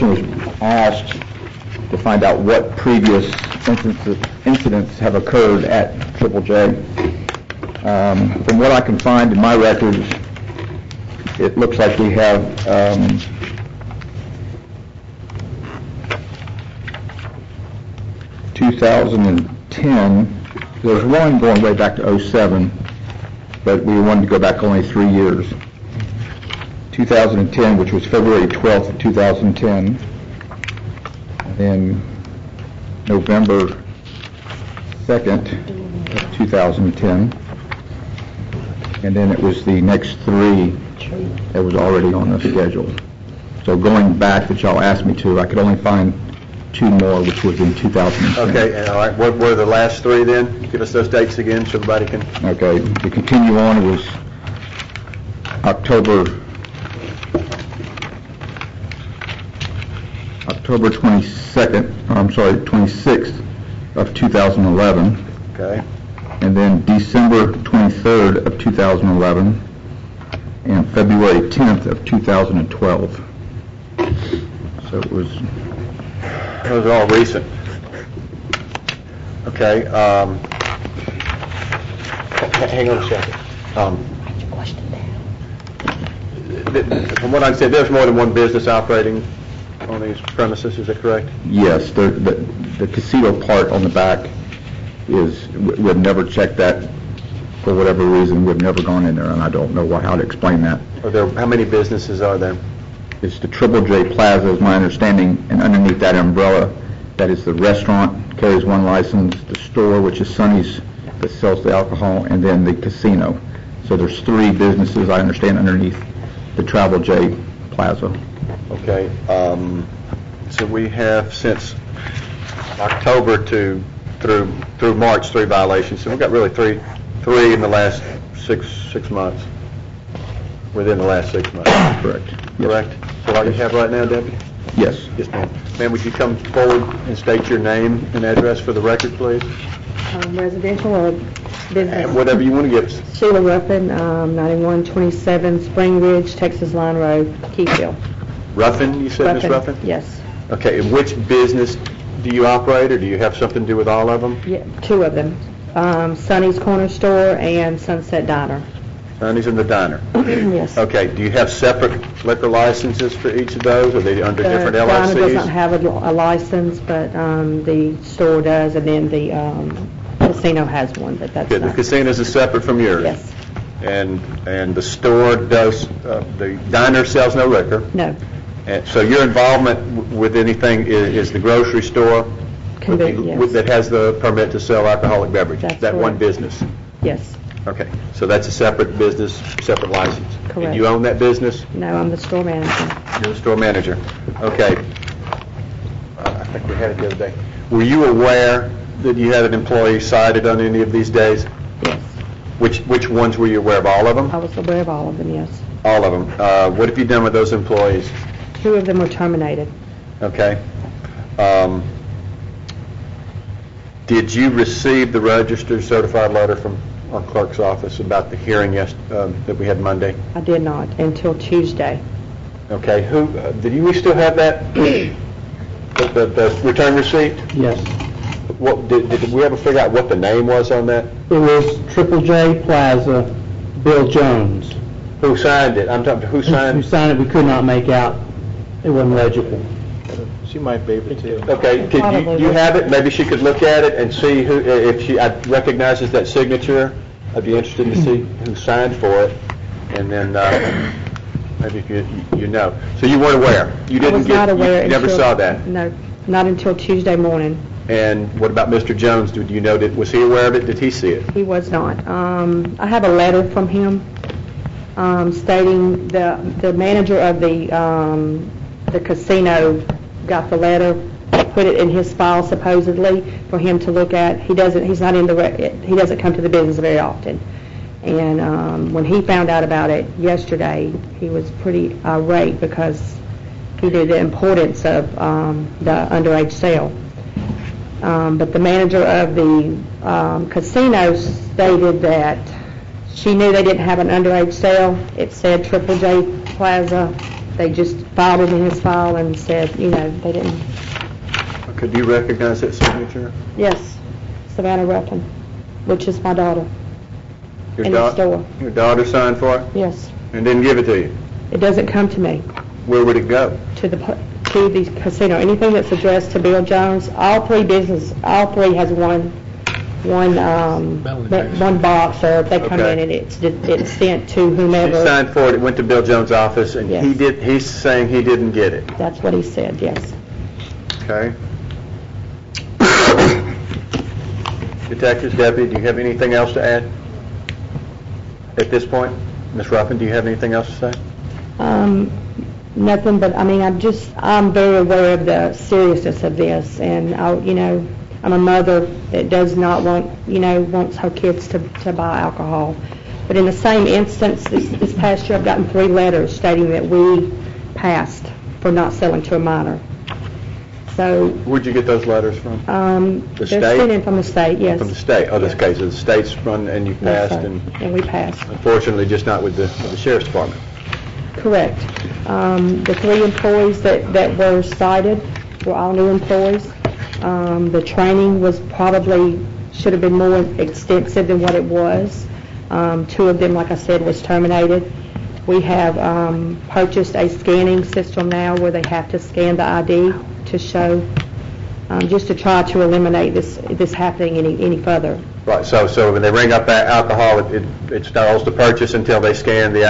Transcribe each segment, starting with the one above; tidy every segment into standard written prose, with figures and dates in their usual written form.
was asked to find out what previous incidents have occurred at Triple J. From what I can find in my records, it looks like we have 2010. There's one going way back to 07, but we wanted to go back only 3 years. 2010, which was February 12th of 2010, and then November 2nd of 2010, and then it was the next 3 that was already on the schedule. So going back that y'all asked me to, I could only find 2 more, which was in 2010. Okay, and all right, what were the last 3 then? Give us those dates again so everybody can... Okay, to continue on, it was October 26th of 2011. Okay. And then December 23rd of 2011 and February 10th of 2012. So it was... Those are all recent. Okay. Hang on a second. From what I said, there's more than one business operating on these premises. Is that correct? Yes. The casino part on the back is, we've never checked that for whatever reason. We've never gone in there, and I don't know how to explain that. How many businesses are there? It's the Triple J Plaza, is my understanding, and underneath that umbrella, that is the restaurant, carries 1 license, the store, which is Sonny's, that sells the alcohol, and then the casino. So there's 3 businesses, I understand, underneath the Triple J Plaza. Okay. So we have since October through March 3 violations. So we've got really three in the last six months. Within the last 6 months. Correct. Correct? Yes. So all you have right now, Deputy? Yes. Yes, ma'am. Ma'am, would you come forward and state your name and address for the record, please? Residential or business? Whatever you want to give us. Sheila Ruffin, 9127 Spring Ridge, Texas Line Road, Keyfield. Ruffin, you said, Ms. Ruffin? Yes. Okay, and which business do you operate, or do you have something to do with all of them? Yeah, 2 of them. Sonny's Corner Store and Sunset Diner. Sonny's and the Diner. Yes. Okay, do you have separate liquor licenses for each of those? Are they under different LLCs? The Diner doesn't have a license, but the store does, and then the casino has one, but that's Good. The casino's is separate from yours? Yes. And the store does, the Diner sells no liquor? No. And so your involvement with anything is the grocery store? Yes. That has the permit to sell alcoholic beverages? That's that correct. One business? Yes. Okay, so that's a separate business, separate license? Correct. And you own that business? No, I'm the store manager. You're the store manager. Okay. I think we had it the other day. Were you aware that you had an employee cited on any of these days? Yes. Which ones were you aware of? All of them? I was aware of all of them, yes. All of them. What have you done with those employees? 2 of them were terminated. Okay. Did you receive the registered certified letter from our clerk's office about the hearing that we had Monday? I did not until Tuesday. Okay. Who did we still have that? the return receipt? Yes. What did we ever figure out what the name was on that? It was Triple J Plaza, Bill Jones. Who signed it? I'm talking. Who signed? Who signed it? We could not make out. It wasn't legible. She might be able to. Okay, could you have it? Maybe she could look at it and see who, if she recognizes that signature. I'd be interested to see who signed for it, and then maybe if you know. So you weren't aware? You didn't I was not aware. You never saw that? No, not until Tuesday morning. And what about Mr. Jones? Do you know, was he aware of it? Did he see it? He was not. I have a letter from him stating the manager of the casino got the letter, put it in his file supposedly for him to look at. He doesn't come to the business very often. And when he found out about it yesterday, he was pretty irate because he knew the importance of the underage sale. But the manager of the casino stated that she knew they didn't have an underage sale. It said Triple J Plaza They just filed it in his file and said, they didn't. Could you recognize that signature? Yes, Savannah Ruffin, which is my daughter. Your In the store. Your daughter signed for it Yes. and didn't give it to you? It doesn't come to me, Where would it go? to the casino. Anything that's addressed to Bill Jones, all three has one box, or if they come Okay. in and it's sent to She whomever. signed for it, it went to Bill Jones' office, and Yes. he's saying he didn't get it, That's what he said, yes. okay? Detectives, Deputy, do you have anything else to add at this point? Ms. Ruffin, do you have anything else to say? Nothing, but I'm very aware of the seriousness of this, and I'm a mother that does not wants her kids to buy alcohol. But in the same instance, this past year, I've gotten 3 letters stating that we passed for not selling to a minor. So, Where'd you get those letters from? The they're state? sent in from the state, yes. From the state? Oh, this Yes. case, the state's run, and you Yes, passed, sir. and we passed. unfortunately, just not with the sheriff's department. Correct. The 3 employees that were cited were all new employees. The training should have been more extensive than what it was. 2 of them, like I said, was terminated. We have purchased a scanning system now where they have to scan the ID to show, just to try to eliminate this happening any further. Right, so when they ring up alcohol, it stalls the purchase until they scan the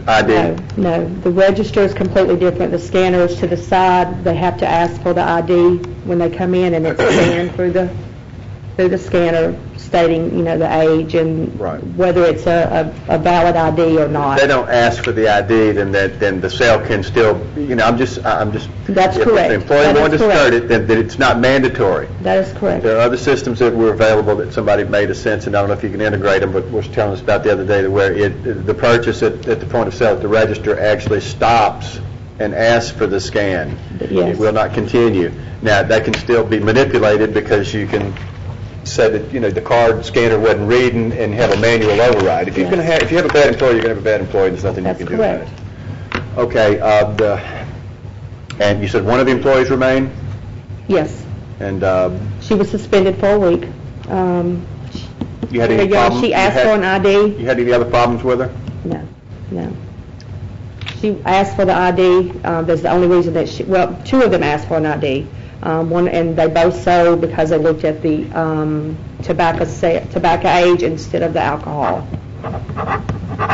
ID? No, the register is completely different. The scanner is to the side. They have to ask for the ID when they come in, and it's scanned through the scanner, stating, the age and Right. whether it's a valid ID or not. If they don't ask for the ID, then the sale can still, I'm just... That's If correct. the employee That is wanted to correct. start it, then it's not mandatory. That is correct. There are other systems that were available that somebody made a sense, and I don't know if you can integrate them, but was telling us about the other day that where the purchase at the point of sale at the register actually stops and asks for the scan. Yes. It will not continue. Now, that can still be manipulated because you can say that, the card scanner wasn't reading and have a manual override. If you have a bad employee, you're going to have a bad employee, and there's nothing That's you can do about it. correct. Okay, and you said one of the employees remained, Yes. and She was suspended for a week. you had any problems? She asked for an ID. You had any other problems with her? No. She asked for the ID. That's the only reason that 2 of them asked for an ID. One, and they both sold because they looked at the tobacco age instead of the alcohol.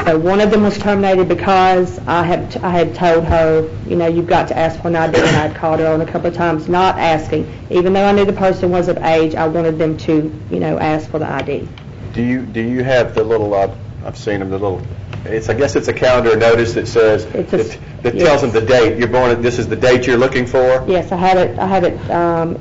So one of them was terminated because I had told her, you've got to ask for an ID, and I had called her on a couple of times not asking. Even though I knew the person was of age, I wanted them to, ask for the ID. Do you have the little, I've seen them, the little, I guess it's a calendar notice that says, that tells them the date. You're born, this is the date you're looking for? Yes, I have it,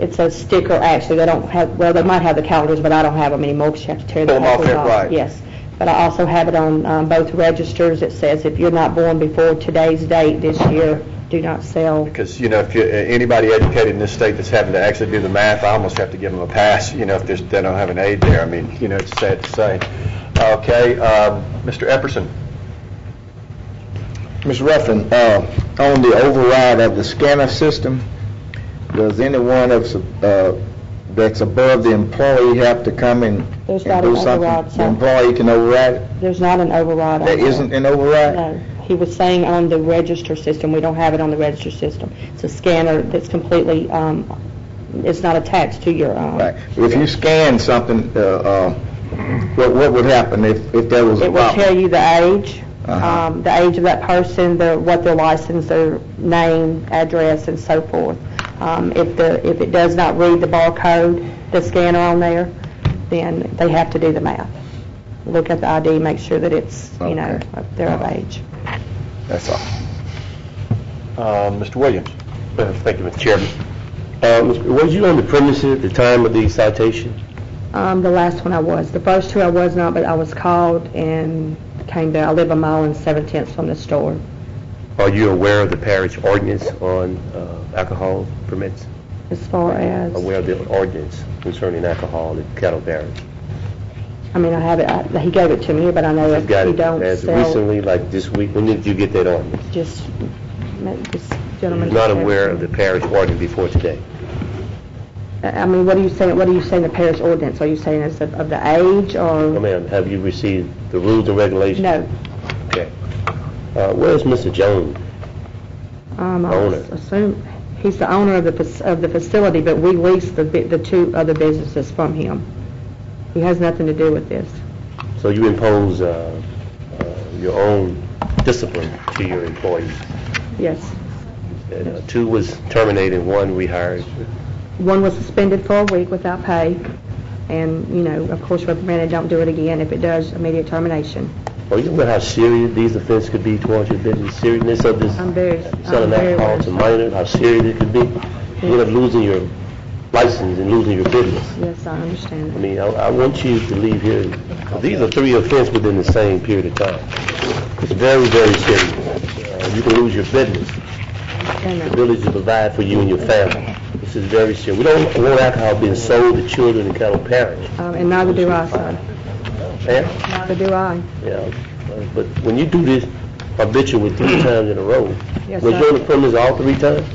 it's a sticker, actually. They don't have, they might have the calendars, but I don't have them anymore because you have to tear the Pull them off papers there, right. Yes. But I also have it on both registers. It says if you're not born before today's date this year, do not sell. Because, if anybody educated in this state that's having to actually do the math, I almost have to give them a pass, if they don't have an age there. I mean, it's sad to say. Okay, Mr. Epperson. Ms. Ruffin, on the override of the scanner system, does anyone that's above the employee have to come and There's and not do an something? override, The sir. employee can override it? There's not an override on There there. isn't an override? No. He was saying on the register system. We don't have it on the register system. It's a scanner that's completely, it's not attached to your... Right. If you scan something, what would happen if there was a It will problem? tell you the age, Uh-huh. the age of that person, what their license, their name, address, and so forth. If it does not read the barcode, the scanner on there, then they have to do the math. Look at the ID, make sure that it's, Okay. they're of age. That's all. Mr. Williams. Thank you, Mr. Chairman. Was you on the premises at the time of the citation? The last one I was. The first 2 I was not, but I was called and came there. I live a mile and 7/10 from the store. Are you aware of the parish ordinance on alcohol permits? As far as, Aware of the ordinance concerning alcohol at Caddo Parish? I mean, I have it, he gave it to me, but I know You've got if you it don't as sell, recently, like this week. When did you get that ordinance? just this gentleman. You're not aware of the parish ordinance before today? I mean, what are you saying, the parish ordinance? Are you saying as of the age, or? No, ma'am. Have you received the rules and regulations? No. Okay. Where's Mr. Jones? I Owner. assume, he's the owner of the facility, but we lease the two other businesses from him. He has nothing to do with this. So you impose your own discipline to your employees? Yes. And, 2 was terminated, 1 rehired. One was suspended for a week without pay, and, of course, reprimanded, don't do it again. If it does, immediate termination. Are you aware how serious these offenses could be towards your business? Seriousness of this selling alcohol to minors, how serious it could be? You end up losing your license and losing your business. Yes, I understand. I mean, I want you to leave here. These are 3 offenses within the same period of time. It's very, very serious. You can lose your business, the ability to provide for you and your family. This is very serious. We don't want alcohol being sold to children in Caddo Parish. And neither do I, son. Yeah? Neither do I. Yeah. But when you do this habitually 3 times in a row, Yes, was sir. you on the premise all 3 times?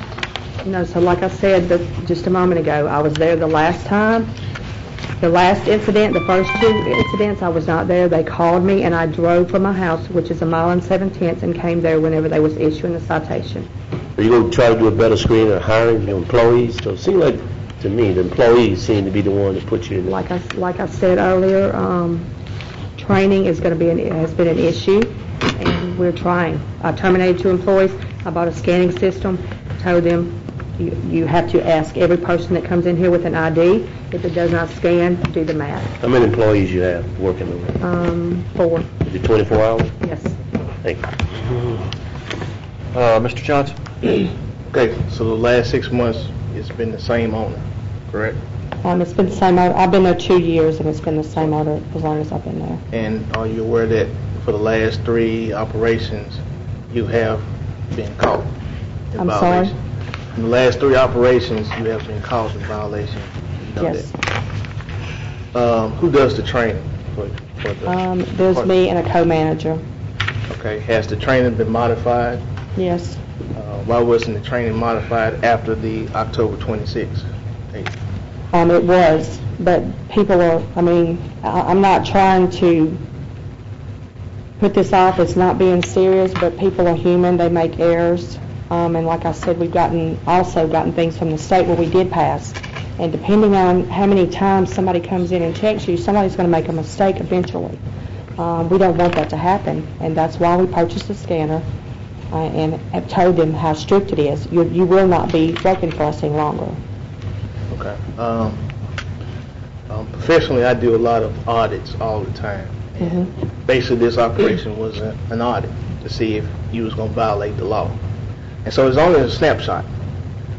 No, so like I said just a moment ago, I was there the last time. The last incident, the first 2 incidents, I was not there. They called me, and I drove from my house, which is 1 7/10 miles, and came there whenever they was issuing the citation. Are you going to try to do a better screening of hiring your employees? So it seems like, to me, the employees seem to be the one that put you in. Like I said earlier, training is going to be has been an issue, and we're trying. I terminated 2 employees. I bought a scanning system. Told them you have to ask every person that comes in here with an ID. If it does not scan, do the math. How many employees you have working over there? 4. Is it 24 hours? Yes. Thank you. Mr. Johnson? Okay, so the last 6 months, it's been the same owner, correct? It's been the same. I've been there 2 years, and it's been the same order as long as I've been there. And are you aware that for the last 3 operations, you have been caught in I'm violation? sorry? In the last 3 operations, you have been caught in violation. You know Yes. that. Who does the training for the? There's me and a co-manager. Okay, has the training been modified? Yes. Why wasn't the training modified after the October 26th date? It was, but people are, I'm not trying to put this off as not being serious, but people are human, they make errors. And like I said, we've also gotten things from the state where we did pass. And depending on how many times somebody comes in and checks you, somebody's going to make a mistake eventually. We don't want that to happen, and that's why we purchased a scanner and have told them how strict it is. You will not be working for us any longer. Okay. Professionally, I do a lot of audits all the time. And basically, this operation was an audit to see if you was going to violate the law. And so it's only a snapshot.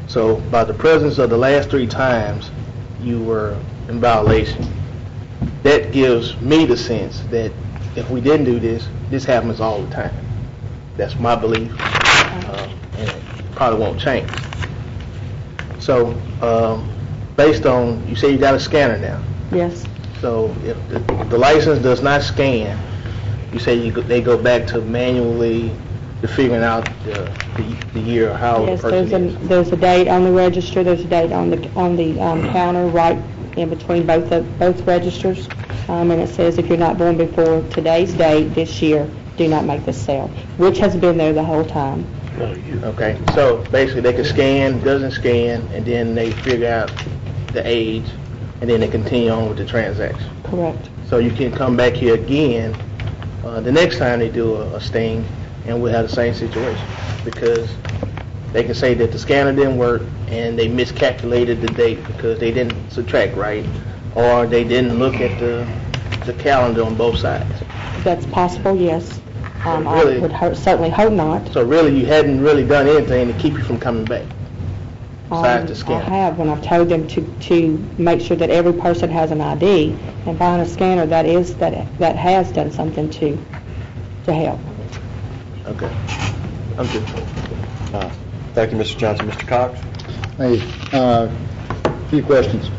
So by the presence of the last 3 times you were in violation, that gives me the sense that if we didn't do this, this happens all the time. That's my belief, and it probably won't change. So, based on, you say you got a scanner now. Yes. So if the license does not scan, you say they go back to manually to figuring out the year or how Yes, the person is. there's a date on the register, there's a date on the counter right in between both registers, and it says if you're not born before today's date this year, do not make this sale, which has been there the whole time. Okay, so basically they can scan, doesn't scan, and then they figure out the age, and then they continue on with the transaction. Correct. So you can come back here again the next time they do a sting, and we'll have the same situation, because they can say that the scanner didn't work and they miscalculated the date because they didn't subtract right, or they didn't look at the calendar on both sides. That's possible, yes. Really? I would certainly hope not. So really, you hadn't really done anything to keep you from coming back, besides the I scanner. have, when I've told them to make sure that every person has an ID, and buying a scanner, that has done something to help. Okay. I'm good. Thank you, Mr. Johnson. Mr. Cox? Hey, few questions.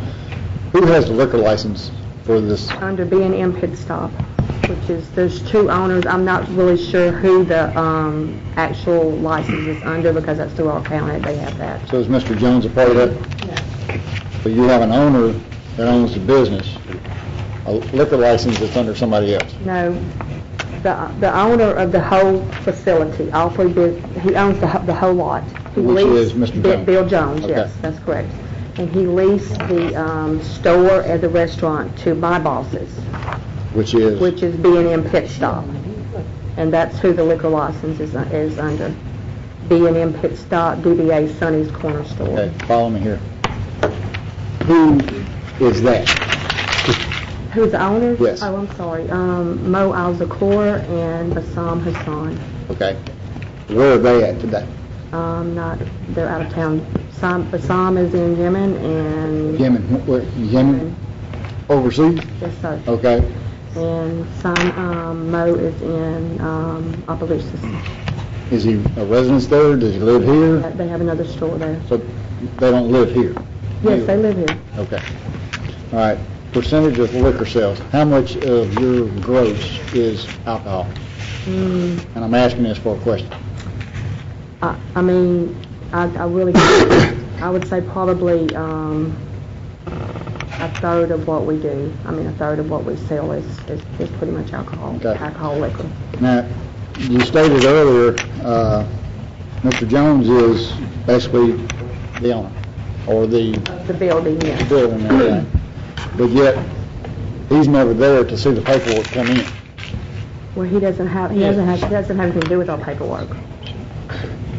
Who has the liquor license for this? Under B&M Pit Stop. which is, there's two owners. I'm not really sure who the actual license is under because that's through our county. They have that. So is Mr. Jones a part of that? But you have an owner that owns the business, a liquor license that's under somebody else. No, the owner of the whole facility, all three he owns the whole lot. He Which leased is Mr. Jones? Bill Jones, Okay. yes, that's correct. And he leased the store and the restaurant to my bosses, Which is? which is B&M Pit Stop. And that's who the liquor license is under. B&M Pit Stop, DBA Sonny's Corner Store. Okay, follow me here. Who is that? Who's the owner? Yes. Oh, I'm sorry. Mo Al-Zakor and Bassam Hassan. Okay. Where are they at today? They're out of town. Bassam is in Yemen and... Yemen? Overseas? Yes, sir. Okay. And Mo is in Opelousas. Is he a resident there? Does he live here? They have another store there. So they don't live here? Yes, they live here. Okay. All right. Percentage of liquor sales. How much of your gross is alcohol? And I'm asking this for a question. I mean, I really, I would say probably a third of what we do. I mean, a third of what we sell is pretty much alcohol, Okay. alcohol liquor. Now, you stated earlier, Mr. Jones is basically the owner, or the The building, yes. building and everything. But yet, he's never there to see the paperwork come in. Well, he doesn't have anything to do with our paperwork.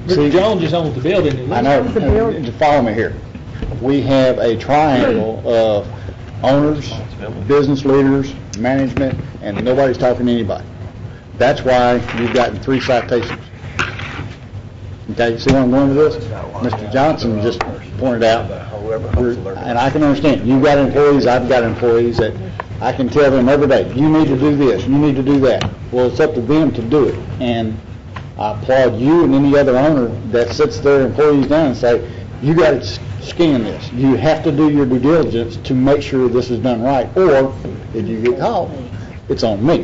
See, Jones just owns the building. I know, The building. to follow me here. We have a triangle of owners, business leaders, management, and nobody's talking to anybody. That's why you've gotten 3 citations. Okay, see where I'm going with this? Mr. Johnson just pointed out, and I can understand, you've got employees, I've got employees, that I can tell them every day, you need to do this, you need to do that. Well, it's up to them to do it. And I applaud you and any other owner that sits their employees down and say, you got to scan this. You have to do your due diligence to make sure this is done right. Or, if you get caught, it's on me.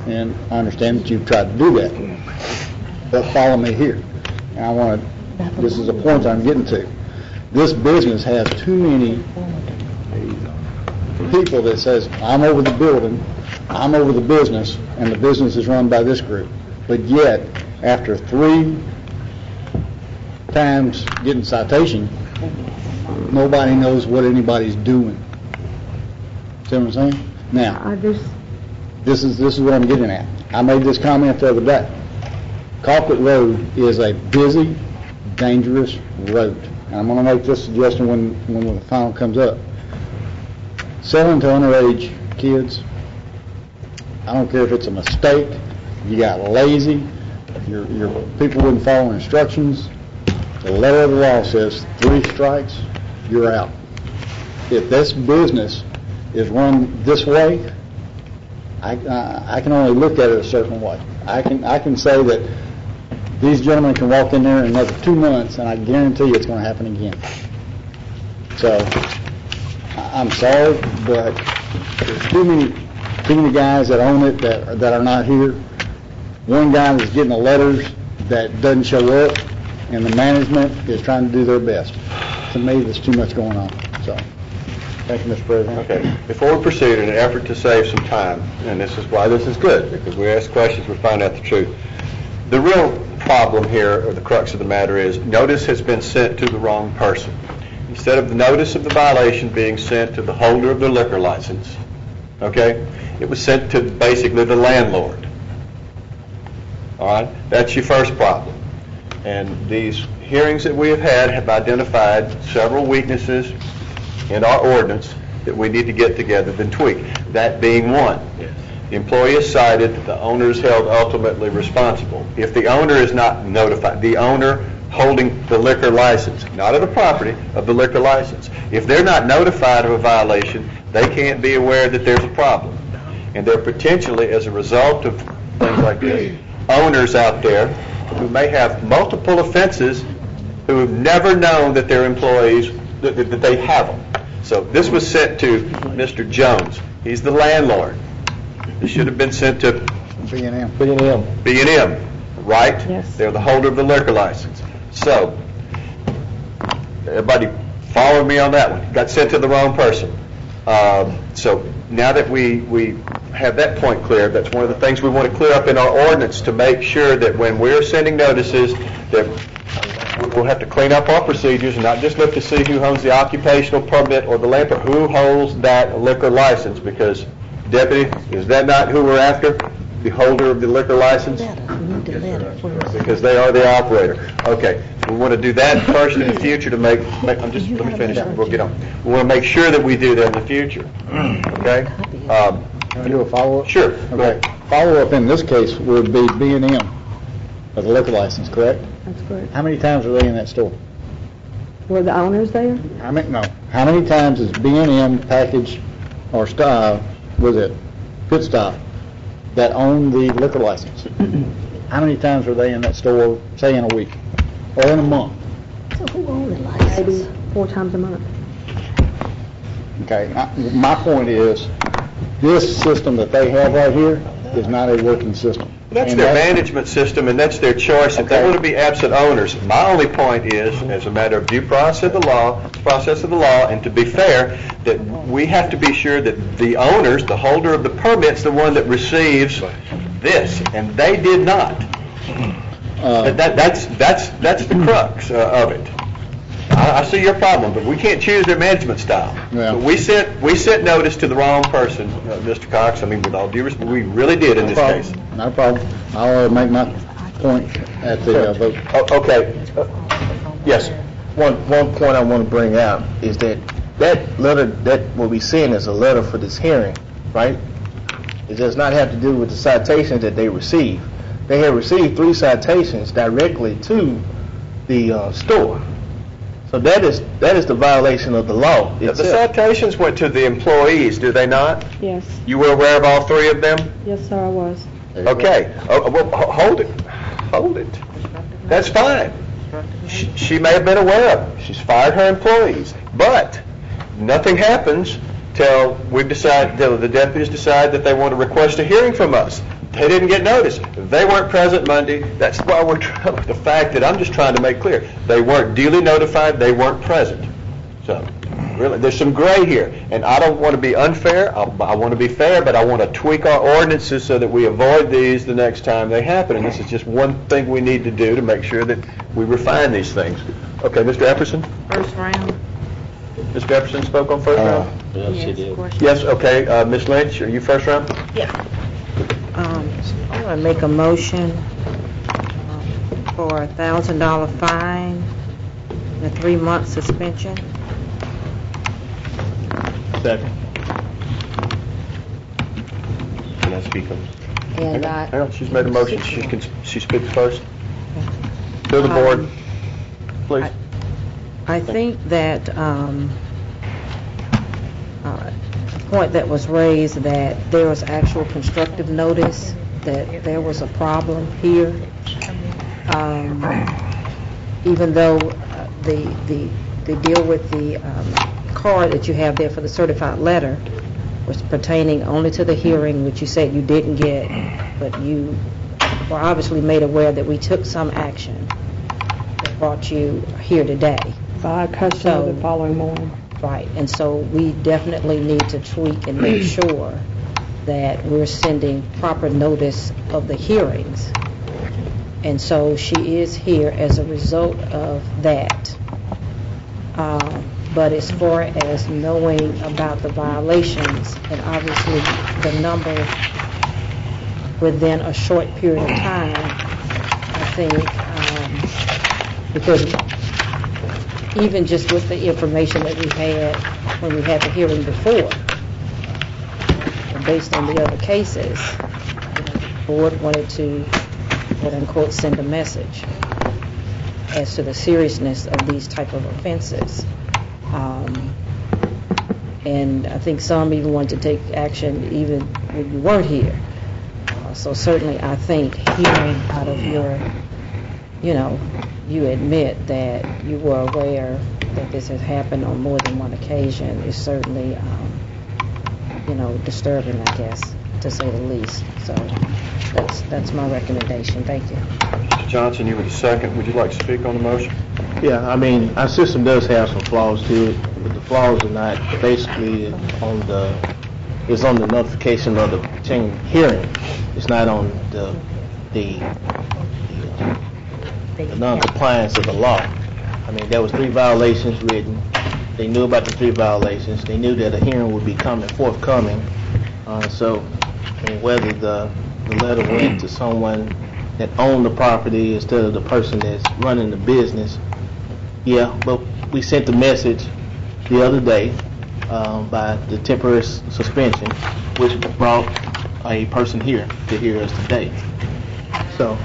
And I understand that you've tried to do that. But follow me here. And this is a point I'm getting to. This business has too many people that says, I'm over the building, I'm over the business, and the business is run by this group. But yet, after 3 times getting citation, nobody knows what anybody's doing. See what I'm saying? Now, this is what I'm getting at. I made this comment the other day. Colquitt Road is a busy, dangerous road. And I'm going to make this suggestion when the final comes up. Selling to underage kids, I don't care if it's a mistake, you got lazy, your people wouldn't follow instructions. The letter of the law says 3 strikes, you're out. If this business is run this way, I can only look at it a certain way. I can say that these gentlemen can walk in there in another 2 months, and I guarantee it's going to happen again. So, I'm sorry, but there's too many guys that own it that are not here. One guy is getting the letters that doesn't show up, and the management is trying to do their best. To me, there's too much going on. So, thank you, Mr. President. Okay, before we proceed, in an effort to save some time, and this is why this is good, because we ask questions, we find out the truth. The real problem here, or the crux of the matter is, notice has been sent to the wrong person. Instead of the notice of the violation being sent to the holder of the liquor license, okay, it was sent to basically the landlord. All right, that's your first problem. And these hearings that we have had have identified several weaknesses in our ordinance that we need to get together and tweak, that being one. The employee is cited, the owner is held ultimately responsible. If the owner is not notified, the owner holding the liquor license, not of the property, of the liquor license, if they're not notified of a violation, they can't be aware that there's a problem. And there potentially, as a result of things like this, owners out there who may have multiple offenses who have never known that their employees, that they have them. So this was sent to Mr. Jones. He's the landlord. It should have been sent to B&M. B&M, right? Yes. They're the holder of the liquor license. So, everybody follow me on that one. Got sent to the wrong person. So now that we have that point clear, that's one of the things we want to clear up in our ordinance to make sure that when we're sending notices, that we'll have to clean up our procedures and not just look to see who owns the occupational permit or the land, but who holds that liquor license. Because, Deputy, is that not who we're after? The holder of the liquor license? Because they are the operator. Okay, we want to do that first in the future to make let me finish, we'll get on. We want to make sure that we do that in the future. Okay? Can I do a follow-up? Sure. Okay. Follow-up in this case would be B&M of the liquor license, correct? That's correct. How many times are they in that store? Were the owners there? How many times is B&M package or was it Pit Stop that own the liquor license? How many times are they in that store, say in a week or in a month? So who owns the license? Maybe 4 times a month. Okay, my point is, this system that they have right here is not a working system. That's And their management system, and that's their choice. If they Okay. want to be absent owners, my only point is, as a matter of due process of the law, and to be fair, that we have to be sure that the owners, the holder of the permit's the one that receives this, and they did not. That's the crux of it. I see your problem, but we can't choose their management style. Yeah. But we sent notice to the wrong person, Mr. Cox. I mean, with all due respect, we really did in this case. No problem. I'll make my point at the vote. Okay. Yes. One point I want to bring out is that letter, that what we seeing is a letter for this hearing, right? It does not have to do with the citations that they received. They have received 3 citations directly to the store. So that is the violation of the law The itself. citations went to the employees, do they not? Yes. You were aware of all 3 of them? Yes, sir, I was. Okay. Well, hold it. That's fine. She may have been aware of it. She's fired her employees. But nothing happens till the deputies decide that they want to request a hearing from us. They didn't get notice. They weren't present Monday. That's why we're trying with the fact that I'm just trying to make clear. They weren't duly notified. They weren't present. So, really, there's some gray here. And I don't want to be unfair. I want to be fair, but I want to tweak our ordinances so that we avoid these the next time they happen. And this is just one thing we need to do to make sure that we refine these things. Okay, Mr. Epperson? First round? Mr. Epperson spoke on first round? Yes, she did. Yes, okay. Ms. Lynch, are you first round? Yeah. I want to make a motion for a $1,000 fine and a 3-month suspension. Second. Can I speak on? And Hang on, she's made a motion. She speaks first. To the board, please. I think that the point that was raised that there was actual constructive notice that there was a problem here, even though the deal with the card that you have there for the certified letter was pertaining only to the hearing, which you said you didn't get, but you were obviously made aware that we took some action that brought you here today. By a customer the following morning. Right, and so we definitely need to tweak and make sure that we're sending proper notice of the hearings. And so she is here as a result of that. But as far as knowing about the violations, and obviously the number within a short period of time, I think, because even just with the information that we had when we had the hearing before, and based on the other cases, the board wanted to, quote-unquote, send a message as to the seriousness of these type of offenses. And I think some even wanted to take action even when you weren't here. So certainly I think hearing out of your, you admit that you were aware that this has happened on more than one occasion is certainly, disturbing, I guess. to say the least. So that's my recommendation. Thank you. Mr. Johnson, you were the second. Would you like to speak on the motion? Yeah, I mean, our system does have some flaws to it, but the flaws are not basically it's on the notification of the change hearing. It's not on the non-compliance of the law. I mean, there was 3 violations written. They knew about the 3 violations. They knew that a hearing would be forthcoming. So, I mean, whether the letter went to someone that owned the property instead of the person that's running the business, yeah, but we sent the message the other day by the temporary suspension, which brought a person here to hear us today. So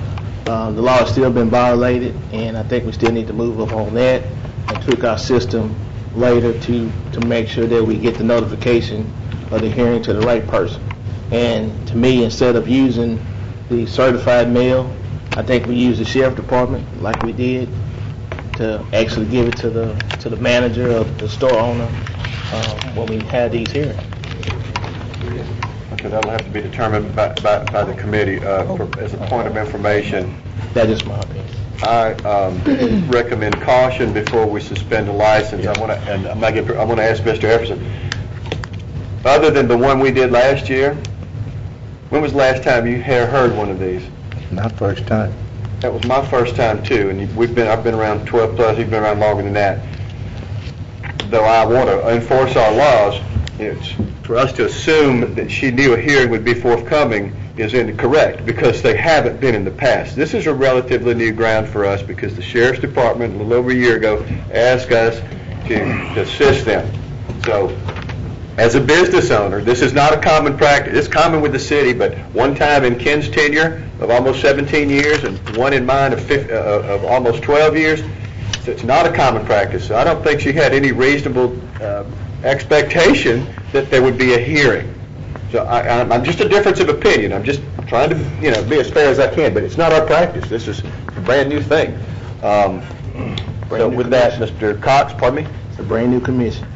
the law has still been violated, and I think we still need to move up on that and tweak our system later to make sure that we get the notification of the hearing to the right person. And to me, instead of using the certified mail, I think we use the sheriff department like we did to actually give it to the manager of the store owner when we had these hearings. Okay, that'll have to be determined by the committee. As a point of information, That is my opinion. I recommend caution before we suspend the license. I want to ask Mr. Epperson, other than the one we did last year, when was the last time you heard one of these? My first time. That was my first time too, and I've been around 12 plus. You've been around longer than that. Though I want to enforce our laws, it's for us to assume that she knew a hearing would be forthcoming is incorrect, because they haven't been in the past. This is a relatively new ground for us because the Sheriff's Department a little over a year ago asked us to assist them. So, as a business owner, this is not a common practice. It's common with the city, but one time in Ken's tenure of almost 17 years and one in mine of almost 12 years, so it's not a common practice. So I don't think she had any reasonable expectation that there would be a hearing. So I'm just a difference of opinion. I'm just trying to, be as fair as I can, but it's not our practice. This is a brand new thing. So with that, Mr. Cox, pardon me? It's a brand new commission.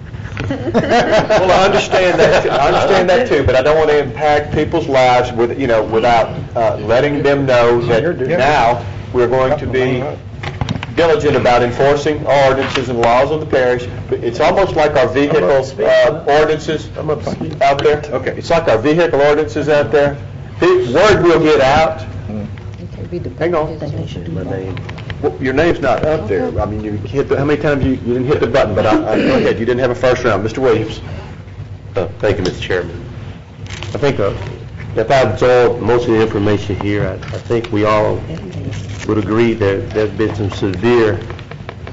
Well, I understand that too, but I don't want to impact people's lives without letting them know that now we're going to be diligent about enforcing our ordinances and laws of the parish. It's almost like our vehicle ordinances out there. Okay, it's like our vehicle ordinances out there. The word will get out. Hang on. Well, your name's not up there. I mean, you hit how many times you didn't hit the button, but go ahead. You didn't have a first round. Mr. Williams. Thank you, Mr. Chairman. I think if I absorb most of the information here, I think we all would agree that there's been some severe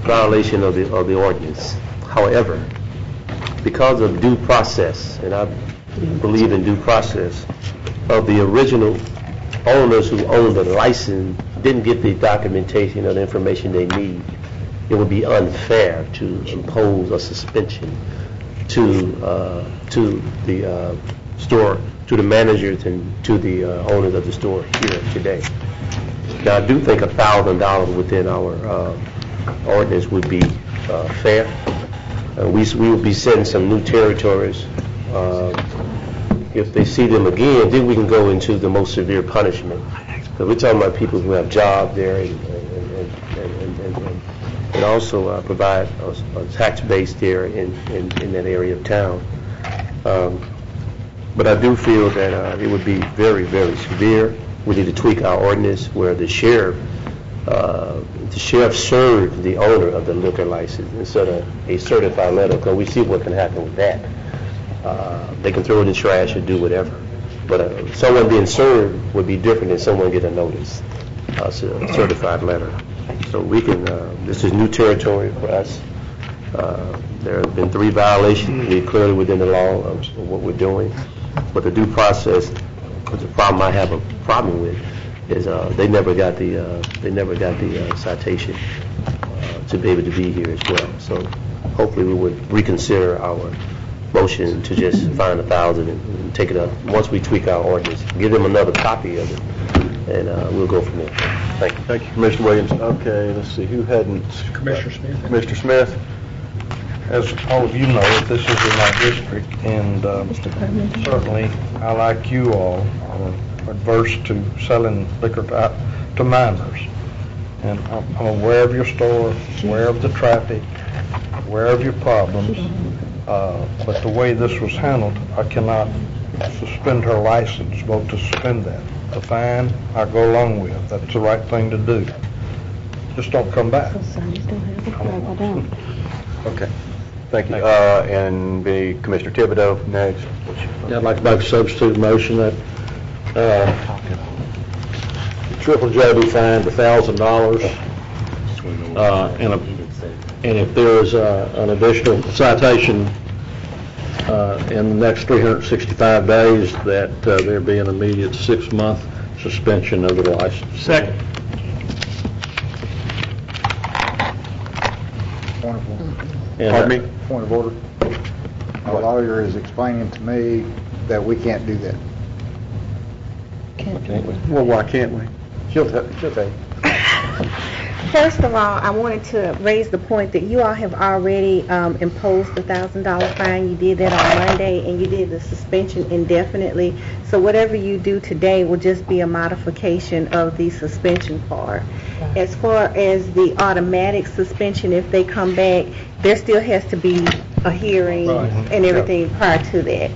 violation of the ordinance. However, because of due process, and I believe in due process, of the original owners who owned the license didn't get the documentation or the information they need, it would be unfair to impose a suspension to the store, to the managers and to the owners of the store here today. Now, I do think $1,000 within our ordinance would be fair. We will be setting some new territories. If they see them again, then we can go into the most severe punishment. Because we're talking about people who have jobs there and also provide a tax base there in that area of town. But I do feel that it would be very, very severe. We need to tweak our ordinance where the sheriff served the owner of the liquor license instead of a certified letter, because we see what can happen with that. They can throw it in the trash or do whatever. But someone being served would be different than someone getting a notice, a certified letter. So we can, this is new territory for us. There have been 3 violations. We're clearly within the law of what we're doing. But the due process, the problem I have a problem with is they never got the citation to be able to be here as well. So hopefully we would reconsider our motion to just find $1,000 and take it up. Once we tweak our ordinance, give them another copy of it, and we'll go from there. Thank you. Thank you, Commissioner Williams. Okay, let's see, who hadn't? Commissioner Smith. Commissioner Smith. as all of you know, this is in my district, and certainly, I, like you all, are adverse to selling liquor to minors. And I'm aware of your store, aware of the traffic, aware of your problems, but the way this was handled, I cannot suspend her license, vote to suspend that. The fine, I go along with. That's the right thing to do. Just don't come back. Okay. Thank you. And be Commissioner Thibodeau next. Yeah, I'd like to make a substitute motion that Triple J be fined $1,000, and if there is an additional citation in the next 365 days, that there be an immediate 6-month suspension of the license. Second. Pardon me? Point of order. A lawyer is explaining to me that we can't do that. Well, why can't we? She'll take. First of all, I wanted to raise the point that you all have already imposed the $1,000 fine. You did that on Monday, and you did the suspension indefinitely. So whatever you do today will just be a modification of the suspension part. As far as the automatic suspension, if they come back, there still has to be a hearing and everything prior to that.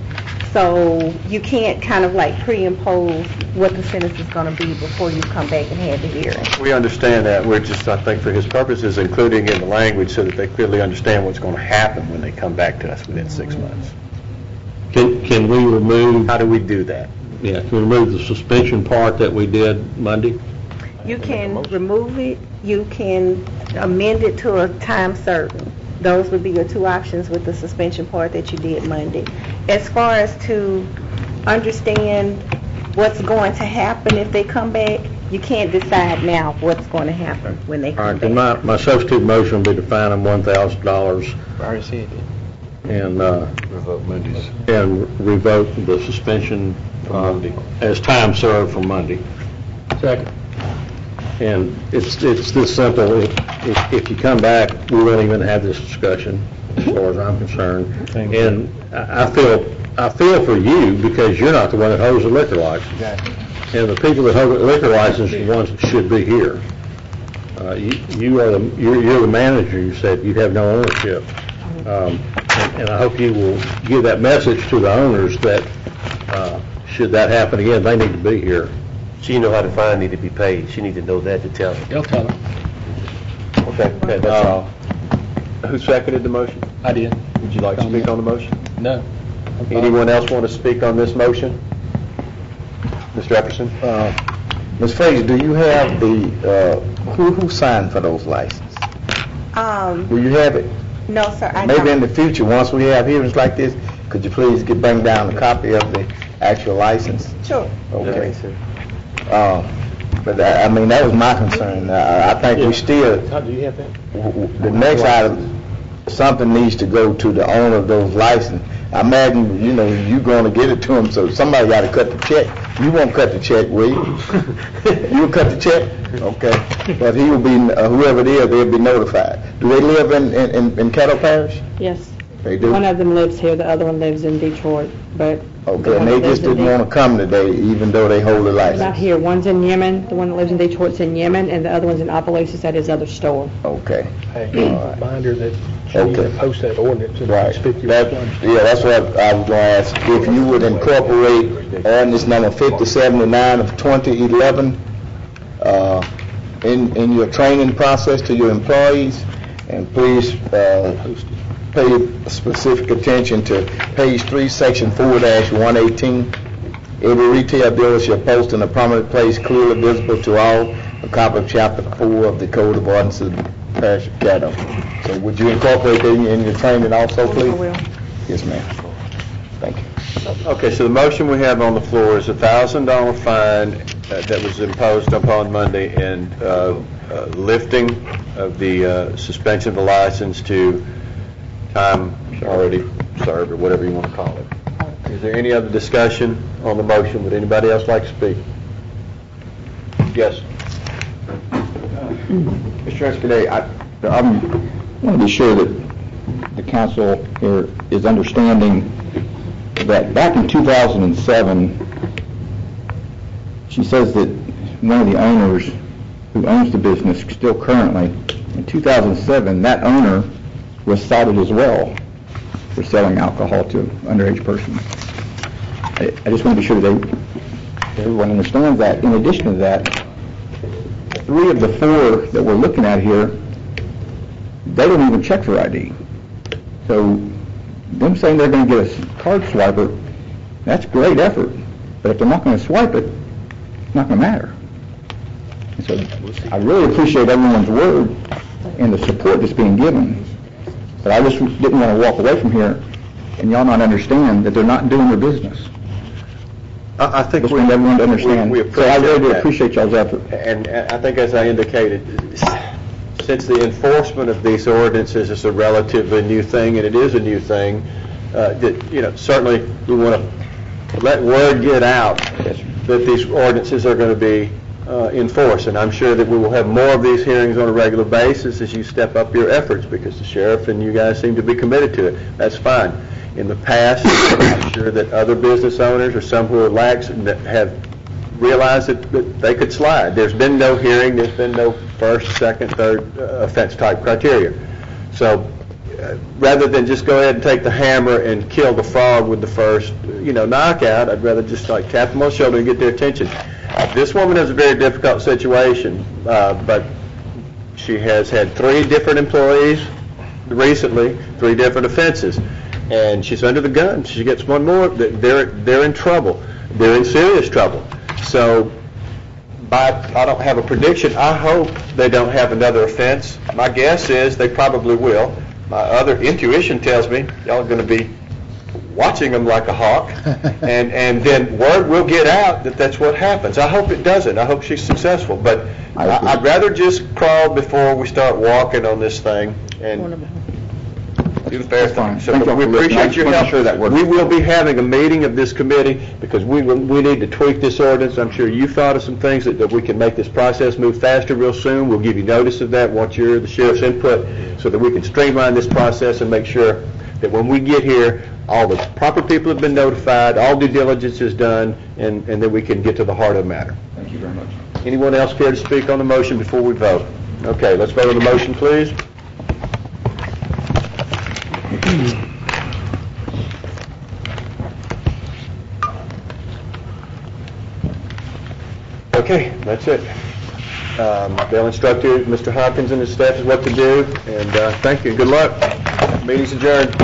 So you can't kind of like pre-impose what the sentence is going to be before you come back and have the hearing. We understand that. We're just, I think, for his purposes, including in the language so that they clearly understand what's going to happen when they come back to us within 6 months. Can we remove? How do we do that? Yeah, can we remove the suspension part that we did Monday? You can remove it. You can amend it to a time certain. Those would be your two options with the suspension part that you did Monday. As far as to understand what's going to happen if they come back, you can't decide now what's going to happen when they All come right, back. then my substitute motion would be to fine them $1,000 I already said that. and Revoke Mondays. and revoke the suspension as time served from Monday. Second. And it's this simple. If you come back, we won't even have this discussion, as far as I'm concerned. And I feel for you because you're not the one that holds the liquor license. Exactly. And the people that hold the liquor license are the ones that should be here. You're the manager. You said you have no ownership, and I hope you will give that message to the owners that should that happen again, they need to be here. She know how the fine need to be paid. She need to know that to tell them. They'll tell them. Okay, that's all. Who seconded the motion? I did. Would you like to speak on the motion? No. Anyone else want to speak on this motion? Mr. Epperson? Ms. Frazier, do you have the, who signed for those licenses? Do you have it? No, sir, I Maybe in don't. the future, once we have hearings like this, could you please bring down a copy of the actual license? Sure. Okay. But I mean, that was my concern. I think we still, Do you have that? the next item, something needs to go to the owner of those licenses. I imagine, you're going to get it to him, so somebody got to cut the check. You won't cut the check, will you? You will cut the check? Okay. But he will be, whoever it is, they'll be notified. Do they live in Caddo Parish? Yes. They do? One of them lives here, the other one lives in Detroit, but... Okay, and they just didn't want to come today, even though they hold the license? Not here. One's in Yemen, the one that lives in Detroit's in Yemen, and the other one's in Opelousas at his other store. Okay. Hey, reminder that she needs Okay. to post that ordinance in Right. conspicuous That, places. yeah, that's what I was going to ask. If you would incorporate ordinance number 5079 of 2011 in your training process to your employees, and please pay specific attention to page 3, section 4-118. Every retail dealer shall post in a prominent place clearly visible to all a copy of chapter 4 of the Code of Ordinances of the Parish of Caddo. So would you incorporate that in your training also, please? I will. Yes, ma'am. Thank you. Okay, so the motion we have on the floor is a $1,000 fine that was imposed upon Monday and lifting of the suspension of the license to time already served, or whatever you want to call it. Is there any other discussion on the motion? Would anybody else like to speak? Yes. Mr. Escudé, I want to be sure that the council here is understanding that back in 2007, she says that one of the owners who owns the business still currently, in 2007, that owner was cited as well for selling alcohol to underage persons. I just want to be sure that everyone understands that. In addition to that, 3 of the 4 that we're looking at here, they don't even check for ID. So them saying they're going to get a card swiper, that's great effort. But if they're not going to swipe it, it's not going to matter. And so I really appreciate everyone's word and the support that's being given. But I just didn't want to walk away from here and y'all not understand that they're not doing their business. I think Just want everyone to understand. we So I really do that. appreciate y'all's effort. And I think, as I indicated, since the enforcement of these ordinances is a relatively new thing, and it is a new thing, that, certainly we want to let word get out that these ordinances are going to be enforced. And I'm sure that we will have more of these hearings on a regular basis as you step up your efforts, because the sheriff and you guys seem to be committed to it. That's fine. In the past, I'm sure that other business owners or some who are lax have realized that they could slide. There's been no hearing, there's been no first, second, third offense type criteria. So rather than just go ahead and take the hammer and kill the frog with the first, knockout, I'd rather just tap them on the shoulder and get their attention. This woman has a very difficult situation, but she has had 3 different employees recently, 3 different offenses. And she's under the gun. She gets one more, they're in trouble. They're in serious trouble. So, I don't have a prediction. I hope they don't have another offense. My guess is they probably will. My other intuition tells me y'all are going to be watching them like a hawk, and then word will get out that that's what happens. I hope it doesn't. I hope she's successful. But I'd rather just crawl before we start walking on this thing and do the fair thing. So we appreciate your help. We will be having a meeting of this committee because we need to tweak this ordinance. I'm sure you thought of some things that we can make this process move faster real soon. We'll give you notice of that once you're the sheriff's input, so that we can streamline this process and make sure that when we get here, all the proper people have been notified, all due diligence is done, and then we can get to the heart of the matter. Thank you very much. Anyone else care to speak on the motion before we vote? Okay, let's vote on the motion, please. Okay, that's it. They'll instruct you, Mr. Hopkins and his staff, is what to do, and thank you. Good luck. Meeting's adjourned.